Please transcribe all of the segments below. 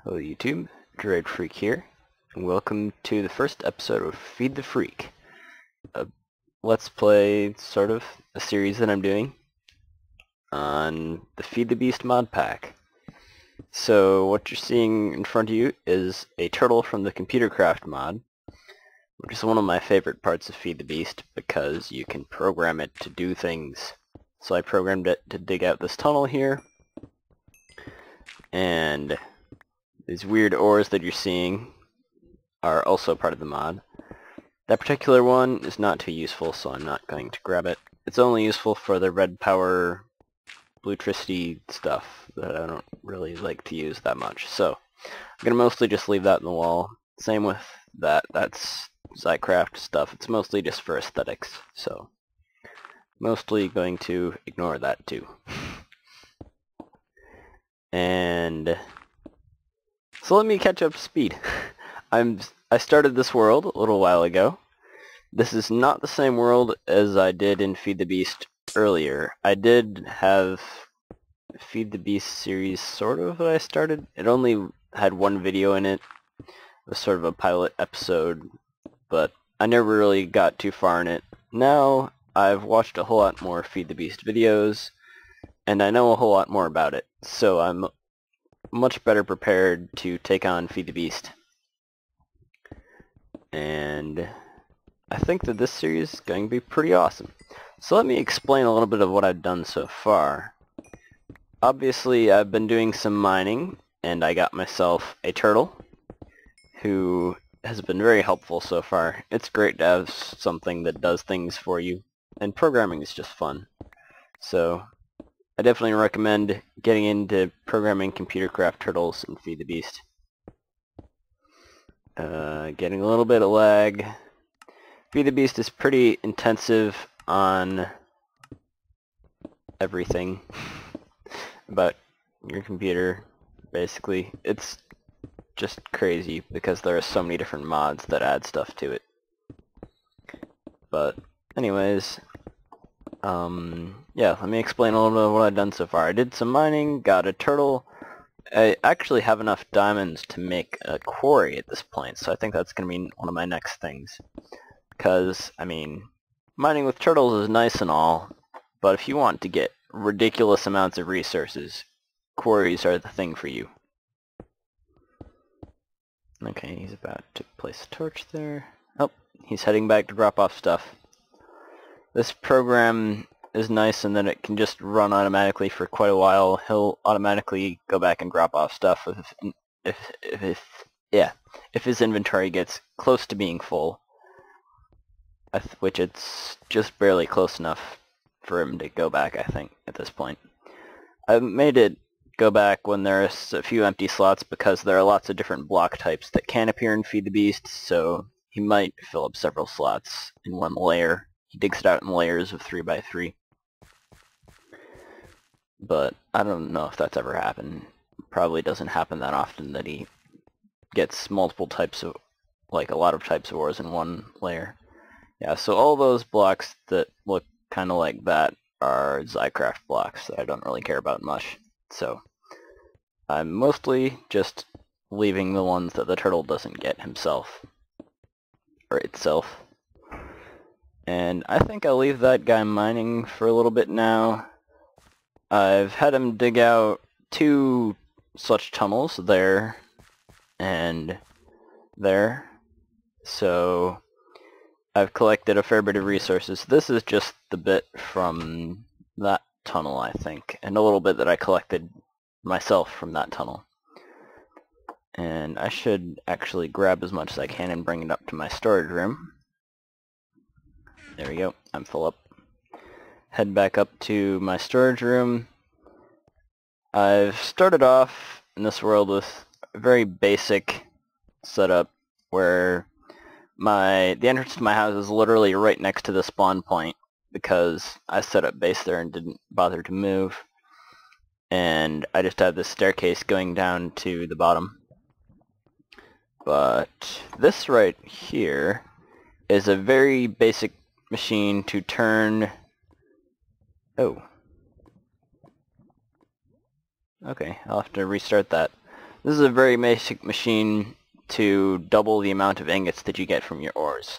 Hello YouTube, Freak here, and welcome to the first episode of Feed the Freak, a Let's Play, sort of, a series that I'm doing on the Feed the Beast mod pack. So what you're seeing in front of you is a turtle from the Computer Craft mod, which is one of my favorite parts of Feed the Beast because you can program it to do things. So I programmed it to dig out this tunnel here, and these weird ores that you're seeing are also part of the mod. That particular one is not too useful, so I'm not going to grab it. It's only useful for the red power, bluetricity stuff that I don't really like to use that much. So I'm going to mostly just leave that in the wall. Same with that. That's Zycraft stuff. It's mostly just for aesthetics, so mostly going to ignore that too. And so let me catch up to speed. I started this world a little while ago. This is not the same world as I did in Feed the Beast earlier. I did have Feed the Beast series sort of that I started. It only had one video in it. It was sort of a pilot episode, but I never really got too far in it. Now I've watched a whole lot more Feed the Beast videos, and I know a whole lot more about it, so I'm much better prepared to take on Feed the Beast. And I think that this series is going to be pretty awesome. So let me explain a little bit of what I've done so far. Obviously, I've been doing some mining, and I got myself a turtle, who has been very helpful so far. It's great to have something that does things for you, and programming is just fun. So I definitely recommend getting into programming computer craft turtles and Feed the Beast. Getting a little bit of lag. Feed the Beast is pretty intensive on everything about your computer, basically. It's just crazy because there are so many different mods that add stuff to it. But anyways, yeah, let me explain a little bit of what I've done so far. I did some mining, got a turtle. I actually have enough diamonds to make a quarry at this point, so I think that's going to be one of my next things. Because, I mean, mining with turtles is nice and all, but if you want to get ridiculous amounts of resources, quarries are the thing for you. Okay, he's about to place a torch there. Oh, he's heading back to drop off stuff. This program is nice in that it can just run automatically for quite a while. He'll automatically go back and drop off stuff if his inventory gets close to being full, which it's just barely close enough for him to go back, I think, at this point. I've made it go back when there's a few empty slots because there are lots of different block types that can appear in Feed the Beast, so he might fill up several slots in one layer. He digs it out in layers of 3x3. But I don't know if that's ever happened. Probably doesn't happen that often that he gets multiple types of, like a lot of types of ores in one layer. Yeah, so all those blocks that look kind of like that are Zycraft blocks that I don't really care about much. So I'm mostly just leaving the ones that the turtle doesn't get himself, or itself. And I think I'll leave that guy mining for a little bit now. I've had him dig out 2 such tunnels there and there, so I've collected a fair bit of resources. This is just the bit from that tunnel, I think, and a little bit that I collected myself from that tunnel. And I should actually grab as much as I can and bring it up to my storage room. There we go, I'm full up. Head back up to my storage room. I've started off in this world with a very basic setup where the entrance to my house is literally right next to the spawn point because I set up base there and didn't bother to move. And I just have this staircase going down to the bottom. But this right here is a very basic machine to turn... Oh. Okay, I'll have to restart that. This is a very basic machine to double the amount of ingots that you get from your ores.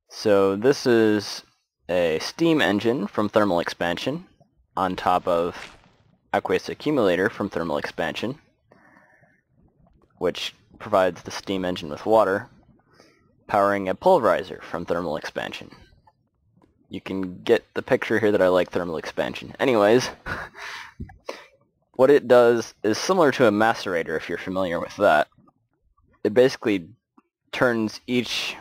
So this is a steam engine from thermal expansion on top of aqueous accumulator from thermal expansion, which provides the steam engine with water, powering a pulverizer from thermal expansion. You can get the picture here that I like thermal expansion. Anyways, what it does is similar to a macerator, if you're familiar with that. It basically turns each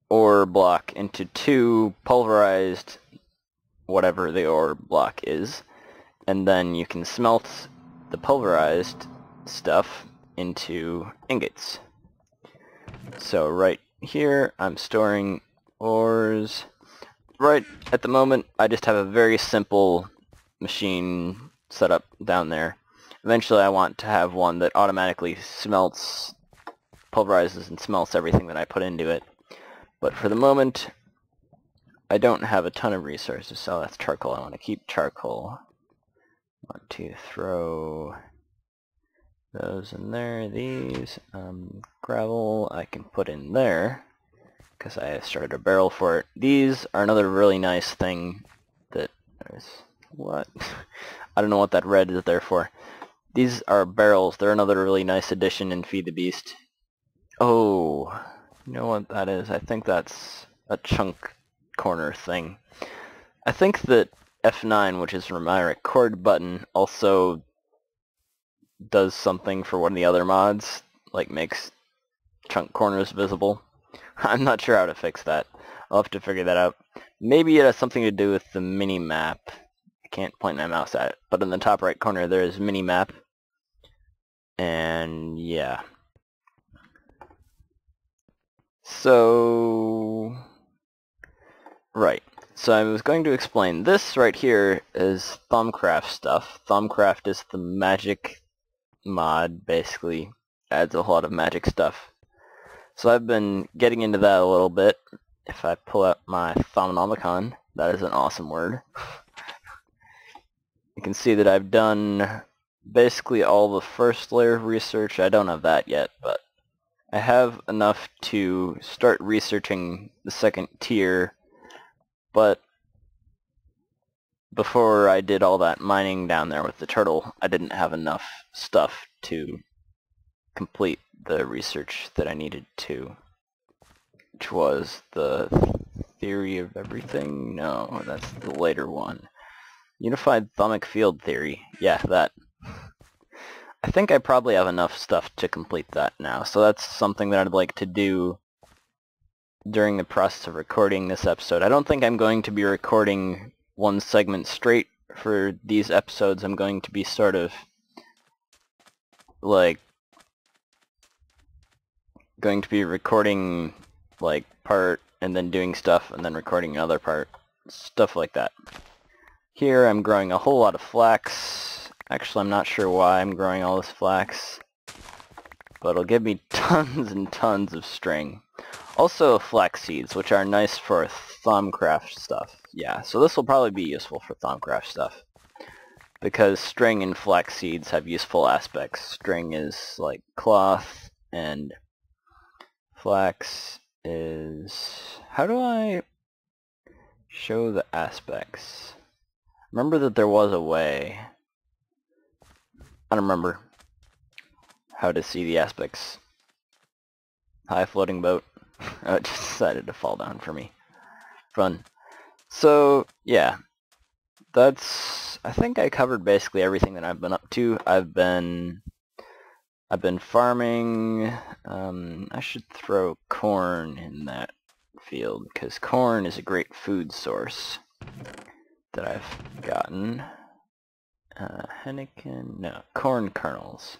ore block into two pulverized whatever the ore block is, and then you can smelt the pulverized stuff into ingots. So right here I'm storing ores. Right at the moment I just have a very simple machine set up down there. Eventually I want to have one that automatically smelts, pulverizes and smelts everything that I put into it. But for the moment I don't have a ton of resources, so that's charcoal. I want to keep charcoal. I want to throw those in there. These gravel I can put in there because I started a barrel for it. These are another really nice thing that there's what I don't know what that red is there for. These are barrels. They're another really nice addition in Feed the Beast. Oh, you know what that is? I think that's a chunk corner thing. I think that F9, which is my record button, also does something for one of the other mods, like makes chunk corners visible. I'm not sure how to fix that. I'll have to figure that out. Maybe it has something to do with the mini-map. I can't point my mouse at it, but in the top right corner there is mini-map. And yeah. So right. So I was going to explain this right here is Thumbcraft stuff. Thumbcraft is the magic mod, basically adds a whole lot of magic stuff. So I've been getting into that a little bit. If I pull out my Thaumonomicon, that is an awesome word. You can see that I've done basically all the first layer of research. I don't have that yet, but I have enough to start researching the second tier, but before I did all that mining down there with the turtle, I didn't have enough stuff to complete the research that I needed to, which was the theory of everything. No, that's the later one. Unified Thermic Field Theory. Yeah, that. I think I probably have enough stuff to complete that now, so that's something that I'd like to do during the process of recording this episode. I don't think I'm going to be recording one segment straight for these episodes. I'm going to be sort of like going to be recording like part and then doing stuff and then recording another part, stuff like that. Here I'm growing a whole lot of flax. Actually, I'm not sure why I'm growing all this flax, but it'll give me tons and tons of string. Also flax seeds, which are nice for Thumbcraft stuff. Yeah, so this will probably be useful for Thumbcraft stuff, because string and flax seeds have useful aspects. String is like cloth, and flax is... How do I show the aspects? Remember that there was a way. I don't remember how to see the aspects. Hi, floating boat. Oh, it just decided to fall down for me. Fun. So, yeah. That's... I think I covered basically everything that I've been up to. I've been farming. I should throw corn in that field, because corn is a great food source that I've gotten. Henneken, no, corn kernels.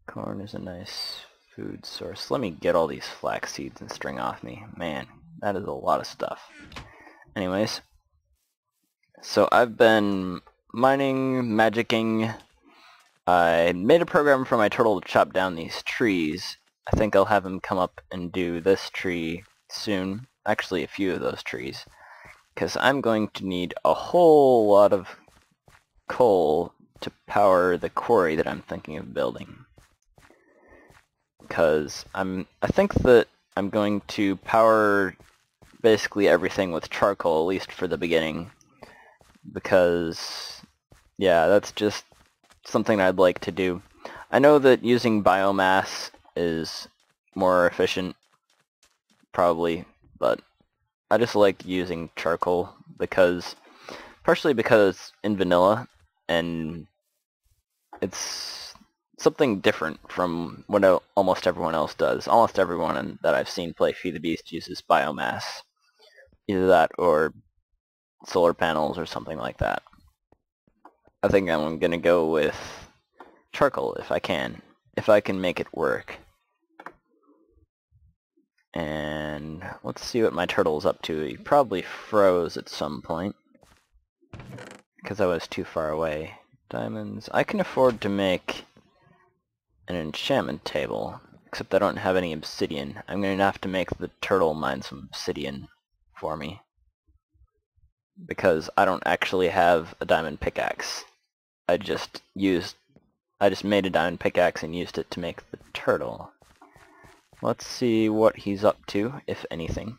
Corn is a nice food source. Let me get all these flax seeds and string off me. Man, that is a lot of stuff. Anyways, so I've been mining, magicking. I made a program for my turtle to chop down these trees. I think I'll have him come up and do this tree soon. Actually, a few of those trees. Because I'm going to need a whole lot of coal to power the quarry that I'm thinking of building. Because I think that I'm going to power basically everything with charcoal, at least for the beginning. Because, yeah, that's just something I'd like to do. I know that using biomass is more efficient, probably, but I just like using charcoal because, partially because in vanilla, and it's something different from what almost everyone else does. Almost everyone that I've seen play Feed the Beast uses biomass. Either that or solar panels or something like that. I think I'm going to go with charcoal if I can make it work. And let's see what my turtle's up to. He probably froze at some point because I was too far away. Diamonds. I can afford to make an enchantment table, except I don't have any obsidian. I'm going to have to make the turtle mine some obsidian for me, because I don't actually have a diamond pickaxe. I just made a diamond pickaxe and used it to make the turtle. Let's see what he's up to, if anything.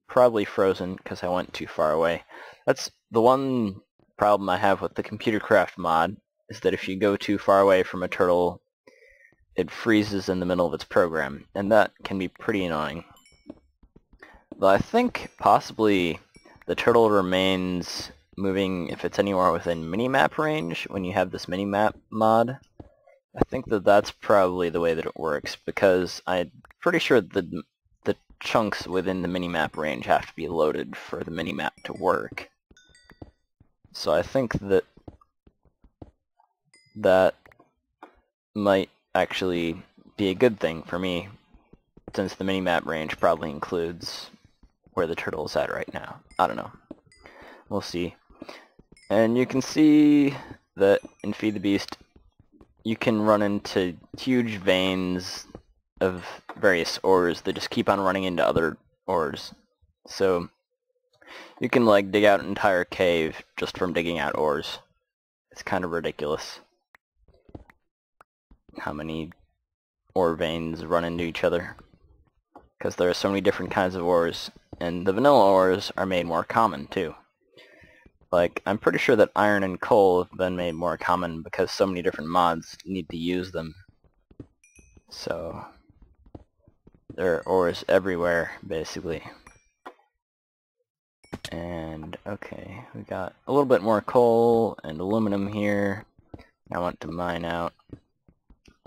Probably frozen because I went too far away. That's the one problem I have with the computer craft mod, is that if you go too far away from a turtle, it freezes in the middle of its program, and that can be pretty annoying. Though I think possibly the turtle remains moving if it's anywhere within minimap range when you have this minimap mod. I think that that's probably the way that it works, because I'm pretty sure the chunks within the minimap range have to be loaded for the minimap to work. So I think that that might actually be a good thing for me, since the minimap range probably includes where the turtle is at right now. I don't know. We'll see. And you can see that in Feed the Beast, you can run into huge veins of various ores that just keep on running into other ores. So you can like dig out an entire cave just from digging out ores. It's kind of ridiculous how many ore veins run into each other, because there are so many different kinds of ores, and the vanilla ores are made more common too. Like, I'm pretty sure that iron and coal have been made more common because so many different mods need to use them. So there are ores everywhere, basically. And, okay, we got a little bit more coal and aluminum here. I want to mine out.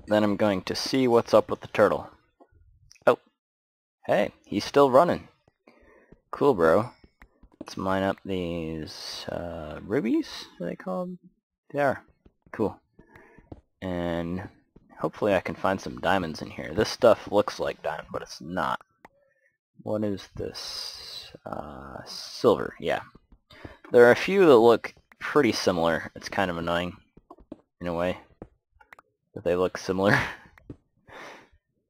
Then I'm going to see what's up with the turtle. Oh, hey, he's still running. Cool, bro. Let's mine up these rubies, are they called? They are. Cool. And hopefully I can find some diamonds in here. This stuff looks like diamond, but it's not. What is this? Silver, yeah. There are a few that look pretty similar. It's kind of annoying, in a way, that they look similar.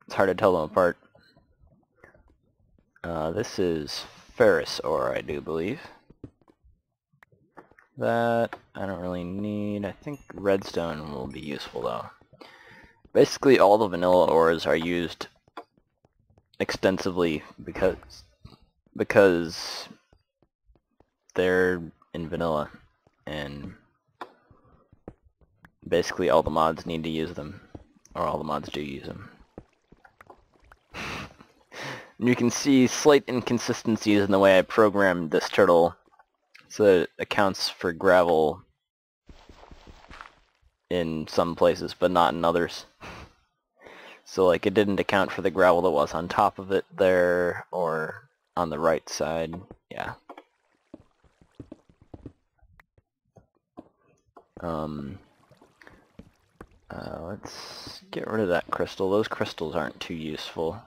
It's hard to tell them apart. This is ferrous ore, I do believe. That I don't really need. I think redstone will be useful though. Basically all the vanilla ores are used extensively because they're in vanilla, and basically all the mods need to use them, or all the mods do use them. And you can see slight inconsistencies in the way I programmed this turtle, so it accounts for gravel in some places, but not in others. So like, it didn't account for the gravel that was on top of it there, or on the right side. Yeah. Let's get rid of that crystal. Those crystals aren't too useful.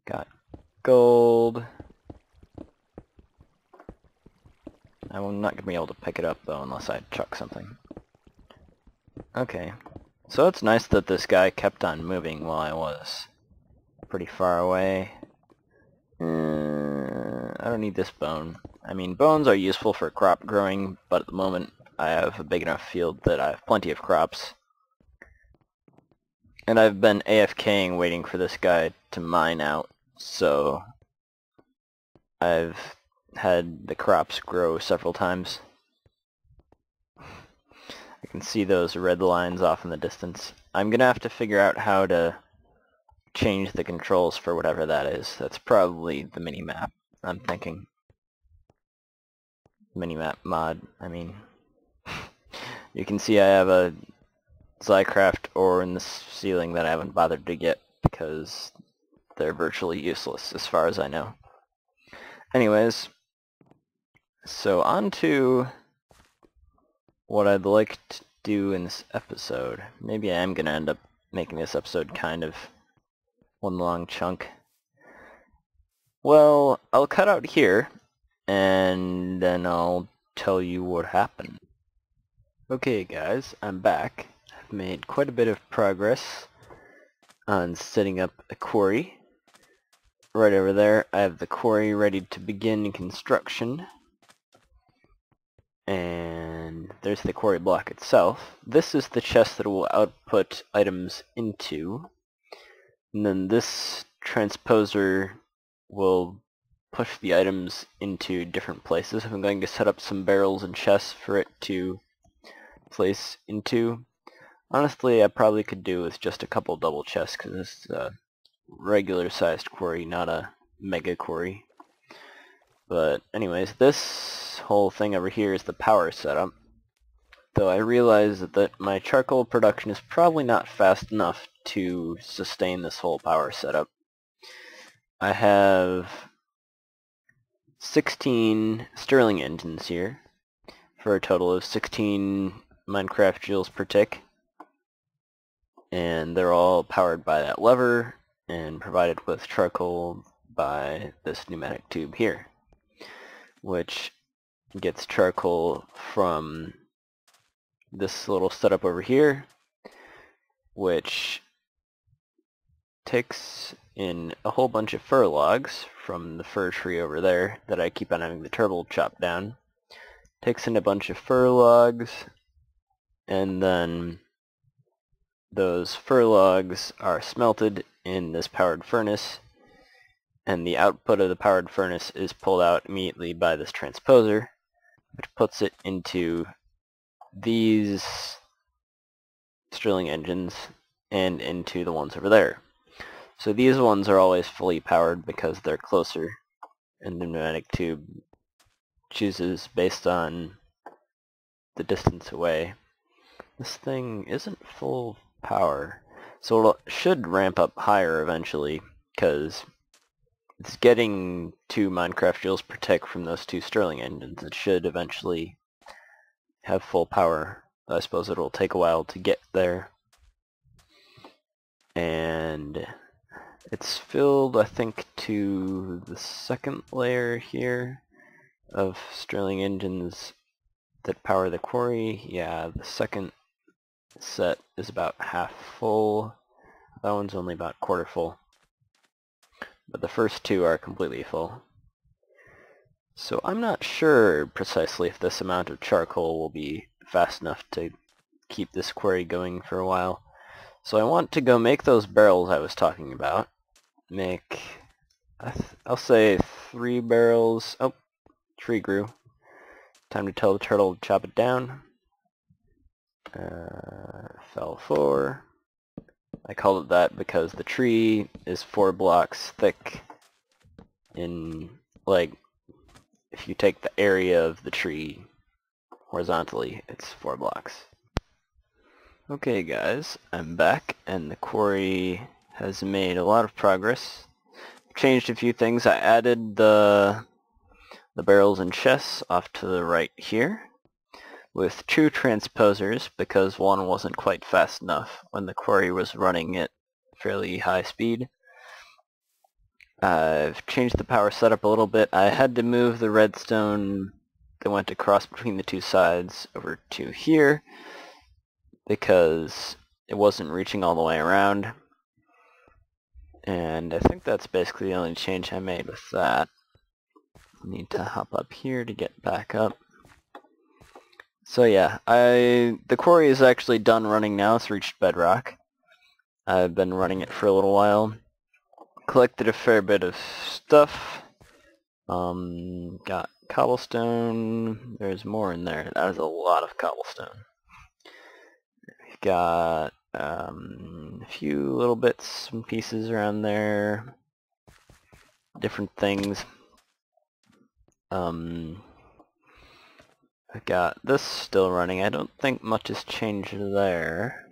Got gold. I'm not going to be able to pick it up, though, unless I chuck something. Okay. So it's nice that this guy kept on moving while I was pretty far away. I don't need this bone. I mean, bones are useful for crop growing, but at the moment I have a big enough field that I have plenty of crops. And I've been AFKing waiting for this guy to mine out, so I've had the crops grow several times. I can see those red lines off in the distance. I'm gonna have to figure out how to change the controls for whatever that is. That's probably the mini-map, I'm thinking. Mini-map mod, I mean. You can see I have a Zycraft ore in the ceiling that I haven't bothered to get because they're virtually useless as far as I know. Anyways, so on to what I'd like to do in this episode. Maybe I am going to end up making this episode kind of one long chunk. Well, I'll cut out here, and then I'll tell you what happened. Okay guys, I'm back. I've made quite a bit of progress on setting up a quarry. Right over there, I have the quarry ready to begin construction. And there's the quarry block itself. This is the chest that it will output items into. And then this transposer will push the items into different places. I'm going to set up some barrels and chests for it to place into. Honestly, I probably could do with just a couple double chests because this is a regular sized quarry, not a mega quarry. But anyways, this whole thing over here is the power setup. Though I realize that my charcoal production is probably not fast enough to sustain this whole power setup. I have 16 Stirling engines here for a total of 16 Minecraft joules per tick. And they're all powered by that lever and provided with charcoal by this pneumatic tube here, which gets charcoal from this little setup over here, which takes in a whole bunch of fir logs from the fir tree over there that I keep on having the turtle chop down. Takes in a bunch of fir logs, and then those fir logs are smelted in this powered furnace, and the output of the powered furnace is pulled out immediately by this transposer, which puts it into these Stirling engines and into the ones over there. So these ones are always fully powered because they're closer, and the pneumatic tube chooses based on the distance away. This thing isn't full power, so it should ramp up higher eventually because it's getting 2 Minecraft joules per tick from those 2 Stirling engines. It should eventually have full power. I suppose it'll take a while to get there. And it's filled, I think, to the second layer here of Stirling engines that power the quarry. Yeah, the second set is about half full. That one's only about quarter full. But the first 2 are completely full. So I'm not sure precisely if this amount of charcoal will be fast enough to keep this quarry going for a while. So I want to go make those barrels I was talking about. Make, I'll say 3 barrels. Oh, tree grew. Time to tell the turtle to chop it down. Fell 4. I called it that because the tree is 4 blocks thick in, like, if you take the area of the tree horizontally, it's 4 blocks. Okay guys, I'm back, and the quarry has made a lot of progress. Changed a few things. I added the barrels and chests off to the right here with 2 transposers because one wasn't quite fast enough when the quarry was running at fairly high speed. I've changed the power setup a little bit. I had to move the redstone that went across between the 2 sides over to here because it wasn't reaching all the way around. And I think that's basically the only change I made with that. I need to hop up here to get back up. So yeah, the quarry is actually done running now. It's reached bedrock. I've been running it for a little while. Collected a fair bit of stuff. Got cobblestone. There's more in there. That is a lot of cobblestone. Got a few little bits and pieces around there. Different things. I got this still running. I don't think much has changed there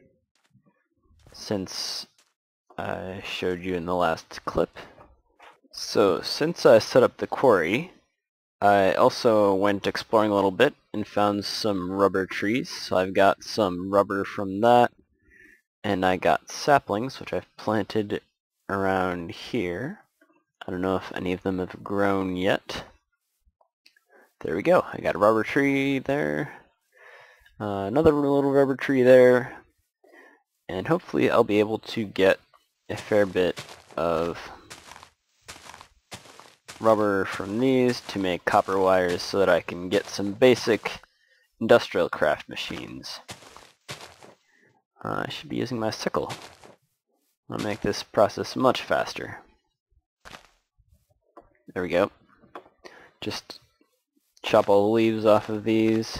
since I showed you in the last clip. So since I set up the quarry, I also went exploring a little bit and found some rubber trees. So I've got some rubber from that, and I got saplings, which I've planted around here. I don't know if any of them have grown yet. There we go. I got a rubber tree there, another little rubber tree there, and hopefully I'll be able to get a fair bit of rubber from these to make copper wires so that I can get some basic industrial craft machines. I should be using my sickle. I'll make this process much faster. There we go. Just chop all the leaves off of these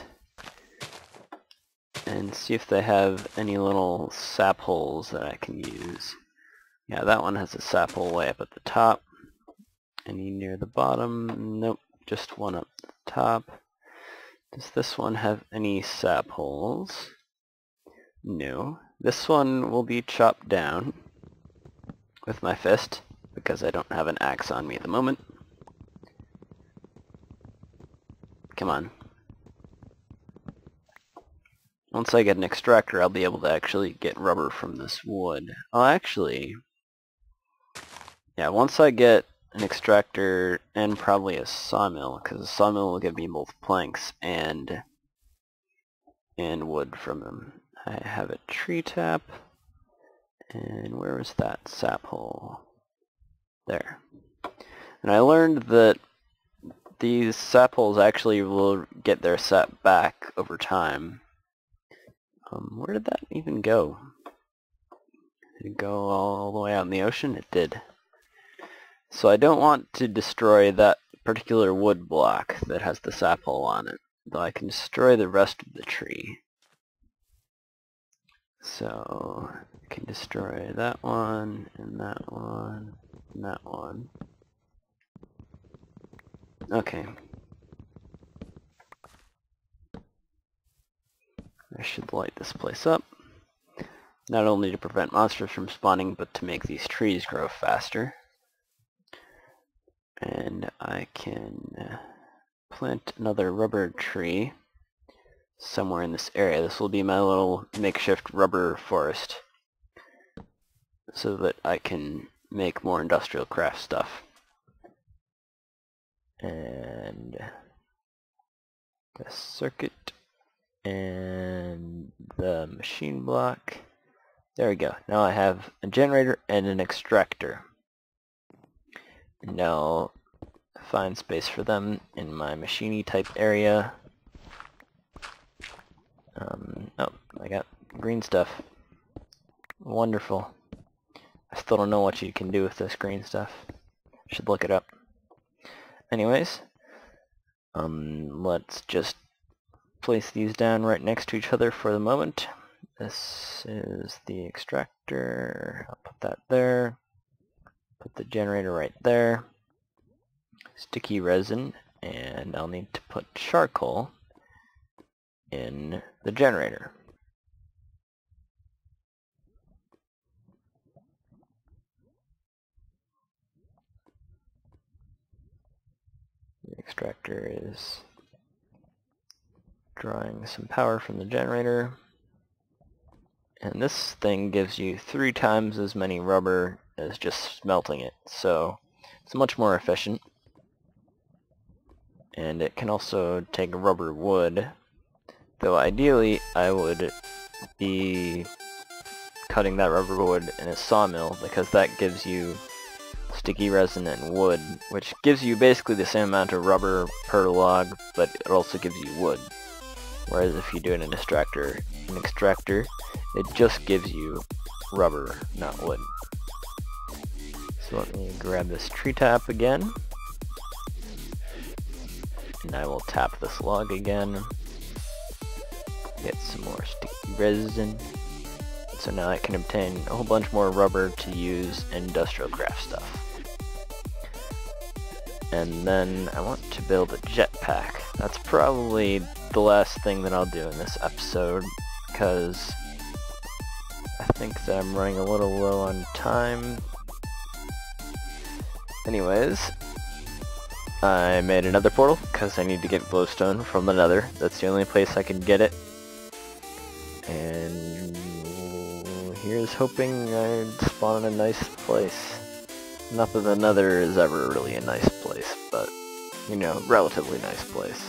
and see if they have any little sap holes that I can use. Yeah, that one has a sap hole way up at the top. Any near the bottom? Nope, just one up the top. Does this one have any sap holes? No. This one will be chopped down with my fist because I don't have an axe on me at the moment. Come on. Once I get an extractor, I'll be able to actually get rubber from this wood. Oh, actually, yeah, once I get an extractor and probably a sawmill, because a sawmill will give me both planks and wood from them. I have a tree tap, and where was that sap hole? There. And I learned that these sap holes actually will get their sap back over time. Where did that even go? Did it go all the way out in the ocean? It did. So I don't want to destroy that particular wood block that has the sap hole on it, though I can destroy the rest of the tree. So I can destroy that one, and that one, and that one. Okay. I should light this place up, not only to prevent monsters from spawning, but to make these trees grow faster. And I can plant another rubber tree somewhere in this area. This will be my little makeshift rubber forest, so that I can make more industrial craft stuff. And the circuit and the machine block. There we go. Now I have a generator and an extractor. And now I'll find space for them in my machiney type area. Oh, I got green stuff. Wonderful. I still don't know what you can do with this green stuff. Should look it up. Anyways, let's just place these down right next to each other for the moment. This is the extractor. I'll put that there. Put the generator right there. Sticky resin, and I'll need to put charcoal in the generator. The extractor is drawing some power from the generator, and this thing gives you 3 times as many rubber as just smelting it, so it's much more efficient. And it can also take rubber wood, though ideally I would be cutting that rubber wood in a sawmill, because that gives you sticky resin and wood, which gives you basically the same amount of rubber per log, but it also gives you wood. Whereas if you do it in an extractor, it just gives you rubber, not wood. So let me grab this tree tap again. And I will tap this log again. Get some more sticky resin. So now I can obtain a whole bunch more rubber to use in industrial craft stuff. And then I want to build a jetpack. That's probably the last thing that I'll do in this episode, because I think that I'm running a little low on time. Anyways, I made another portal because I need to get glowstone from the nether. That's the only place I can get it. And here's hoping I spawn in a nice place. Not that the nether is ever really a nice place, but, you know, relatively nice place.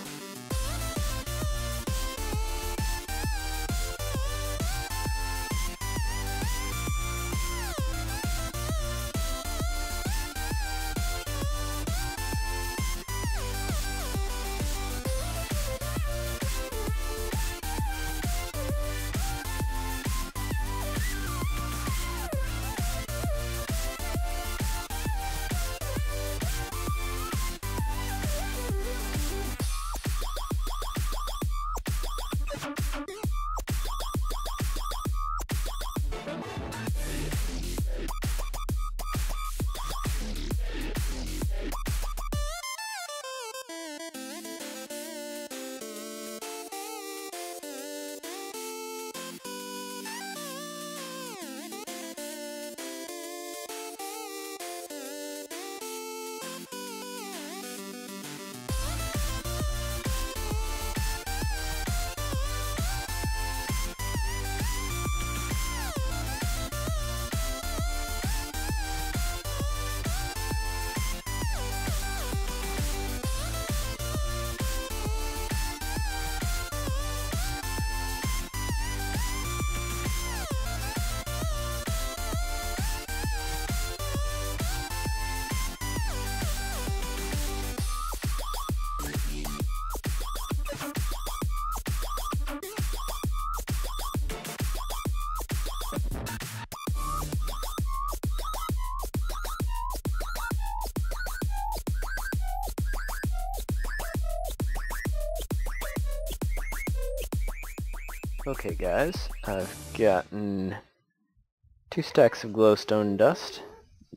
Okay guys, I've gotten 2 stacks of glowstone dust.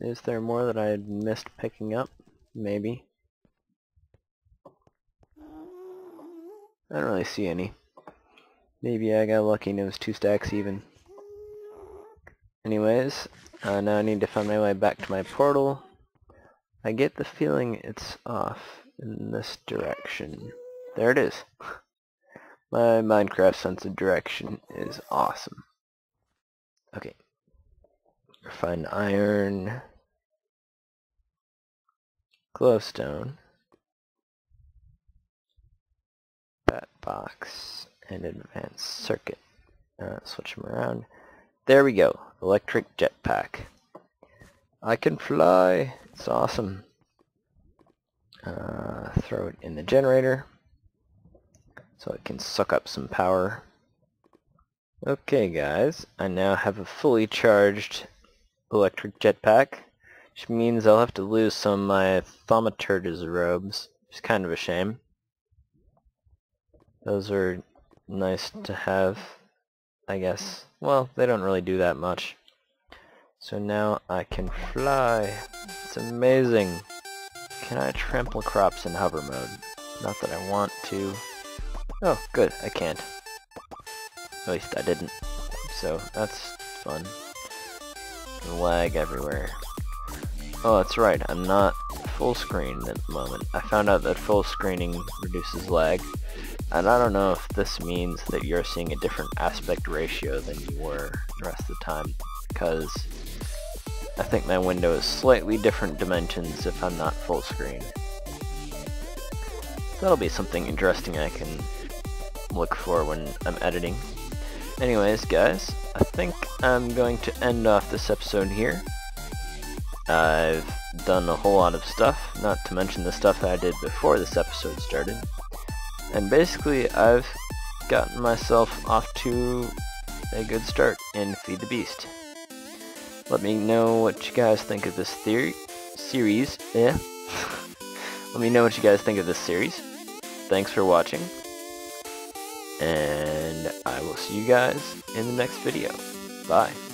Is there more that I missed picking up? Maybe. I don't really see any. Maybe I got lucky and it was 2 stacks even. Anyways, now I need to find my way back to my portal. I get the feeling it's off in this direction. There it is. My Minecraft sense of direction is awesome. Okay. Refined iron. Glowstone. Bat box. And advanced circuit. Switch them around. There we go. Electric jetpack. I can fly. It's awesome. Throw it in the generator so it can suck up some power. Okay guys, I now have a fully charged electric jetpack, which means I'll have to lose some of my thaumaturge's robes, which is kind of a shame. Those are nice to have, I guess. Well, they don't really do that much. So now I can fly. It's amazing. Can I trample crops in hover mode? Not that I want to. Oh, good, I can't. At least I didn't. So, that's fun. Lag everywhere. Oh, that's right, I'm not full screen at the moment. I found out that full screening reduces lag. And I don't know if this means that you're seeing a different aspect ratio than you were the rest of the time. Because I think my window is slightly different dimensions if I'm not full screen. That'll be something interesting I can look for when I'm editing. Anyways guys, I think I'm going to end off this episode here. I've done a whole lot of stuff, not to mention the stuff that I did before this episode started. And basically I've gotten myself off to a good start in Feed the Beast. Let me know what you guys think of this series. Let me know what you guys think of this series. Thanks for watching, and I will see you guys in the next video. Bye.